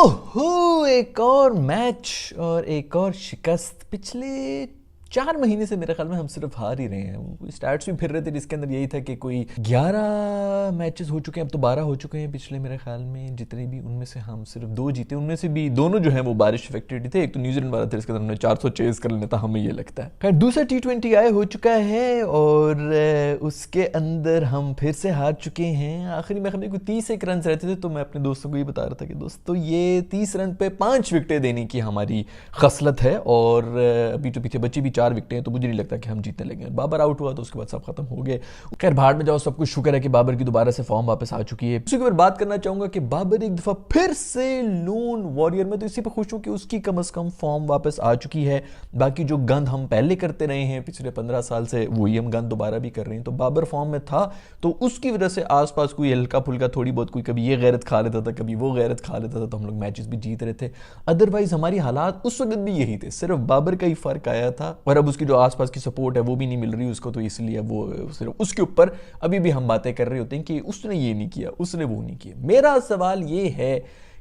ओहो, एक और मैच और एक और शिकस्त। पिछले 4 महीने से मेरे ख्याल में हम सिर्फ हार ही रहे हैं। स्टार्ट्स भी फिर रहे थे जिसके अंदर यही था कि कोई 11 मैचेस हो चुके हैं, अब तो 12 हो चुके हैं पिछले मेरे ख्याल में जितने भी, उनमें से हम सिर्फ 2 जीते। उनमें से भी दोनों जो है वो बारिश इफेक्टेड थे। एक तो न्यूजीलैंड वाला था, इसके अंदर हमने 400 चेज कर लेना था, हमें ये लगता है। खैर, दूसरा T20 आए हो चुका है और उसके अंदर हम फिर से हार चुके हैं। आखिरी में हमें कोई 31 रन रहते थे, तो मैं अपने दोस्तों को ये बता रहा था कि दोस्तों ये 30 रन पे 5 विकेटें देने की हमारी खसलत है और अभी तो पीछे बची भी 4 विकेटें हैं, तो मुझे नहीं लगता कि हम जीतने लगे। बाबर आउट हुआ तो उसके बाद सब खत्म हो गए। खैर, भाड़ में जाओ, सब कुछ शुक्र है कि बाबर की दोबारा से फॉर्म वापस आ चुकी है। उसी के ऊपर बात करना चाहूंगा कि बाबर एक दफा फिर से लोन वॉरियर में, तो इसी पर खुश हूं कि उसकी कम से कम फॉर्म वापस आ चुकी है। बाकी जो गंद हम पहले करते रहे हैं पिछले 15 साल से, वही हम गंद दोबारा भी कर रहे हैं। तो बाबर फॉर्म में था तो उसकी वजह से आसपास कोई हल्का फुल्का थोड़ी बहुत, कोई कभी ये गैरत खा लेता था, कभी वो गैरत खा लेता था, तो हम लोग मैचेस भी जीत रहे थे। अदरवाइज हमारी हालात उस वक्त भी यही थे, सिर्फ बाबर का ही फर्क आया था। और अब उसकी जो आसपास की सपोर्ट है वो भी नहीं मिल रही उसको, तो इसलिए वो सिर्फ उसके ऊपर अभी भी हम बातें कर रहे होते हैं कि उसने ये नहीं किया, उसने वो नहीं किया। मेरा सवाल ये है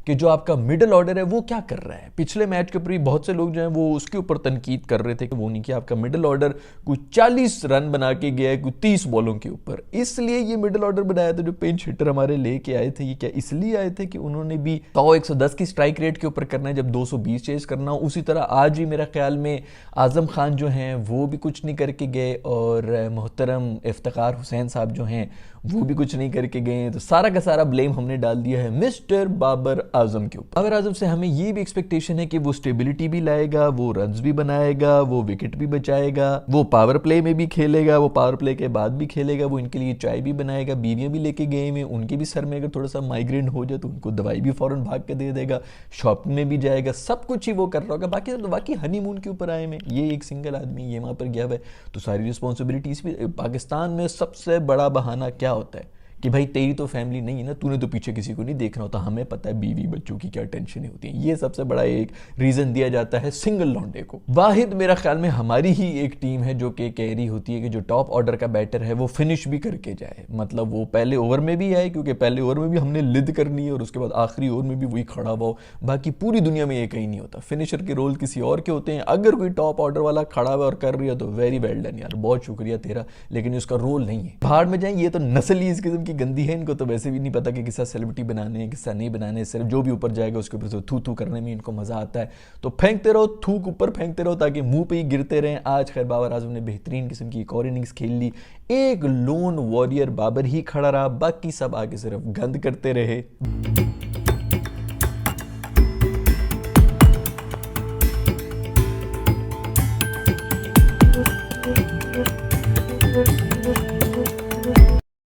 कि जो आपका मिडिल ऑर्डर है वो क्या कर रहा है। पिछले मैच के ऊपर भी बहुत से लोग जो हैं वो उसके ऊपर तनकीद कर रहे थे कि वो नहीं किया। आपका मिडिल ऑर्डर कुछ 40 रन बना के गया है कुछ 30 बॉलों के ऊपर, इसलिए ये मिडिल ऑर्डर बनाया था। जो पिंच हिटर हमारे लेके आए थे, ये क्या इसलिए आए थे कि उन्होंने भी 100-110 की स्ट्राइक रेट के ऊपर करना है जब 220 चेज करना हो। उसी तरह आज भी मेरा ख्याल में आजम खान जो हैं वो भी कुछ नहीं करके गए और मोहतरम इफ्तिखार हुसैन साहब जो हैं वो भी कुछ नहीं करके गए। तो सारा का सारा ब्लेम हमने डाल दिया है मिस्टर बाबर आजम के ऊपर। बाबर आजम से हमें ये भी एक्सपेक्टेशन है कि वो स्टेबिलिटी भी लाएगा, वो रन्स भी बनाएगा, वो विकेट भी बचाएगा, वो पावर प्ले में भी खेलेगा, वो पावर प्ले के बाद भी खेलेगा, वो इनके लिए चाय भी बनाएगा, बीवियां भी लेके गए में, उनके भी सर में अगर थोड़ा सा माइग्रेन हो जाए तो उनको दवाई भी फौरन भाग के दे देगा, शॉपिंग में भी जाएगा, सब कुछ ही वो कर रहा होगा। बाकी तो बाकी हनीमून के ऊपर आए में ये एक सिंगल आदमी ये वहां पर गया हुआ है, तो सारी रिस्पॉन्सिबिलिटीज भी। पाकिस्तान में सबसे बड़ा बहाना क्या होता है कि भाई तेरी तो फैमिली नहीं है ना, तूने तो पीछे किसी को नहीं देखना होता। हमें पता है बीवी बच्चों की क्या टेंशन होती है, ये सबसे बड़ा एक रीजन दिया जाता है सिंगल लॉन्डे को। वाहिद मेरा ख्याल में हमारी ही एक टीम है जो कि कह रही होती है कि जो टॉप ऑर्डर का बैटर है वो फिनिश भी करके जाए, मतलब वो पहले ओवर में भी आए, क्योंकि पहले ओवर में भी हमने लिद करनी है और उसके बाद आखिरी ओवर में भी वही खड़ा हुआ हो। बाकी पूरी दुनिया में ये कहीं नहीं होता, फिनिशर के रोल किसी और के होते हैं। अगर कोई टॉप ऑर्डर वाला खड़ा हुआ और कर रही है तो वेरी वेल डन यार, बहुत शुक्रिया तेरा, लेकिन उसका रोल नहीं है। भाड़ में जाए, ये तो नस्ल ही इस किस्म की गंदी है, इनको तो वैसे भी नहीं पता कि किसा सेलिब्रिटी बनाने हैं किसा नहीं बनाने, सिर्फ जो भी ऊपर जाएगा उसके ऊपर से थू थू करने में इनको मजा आता है। तो फेंकते रहो, थूक ऊपर फेंकते रहो ताकि मुंह पे ही गिरते रहें। आज खैर बाबर आजम ने बेहतरीन किस्म की एक और इनिंग्स खेल ली। एक लोन वॉरियर बाबर ही खड़ा रहा, बाकी सब आगे सिर्फ गंद करते रहे।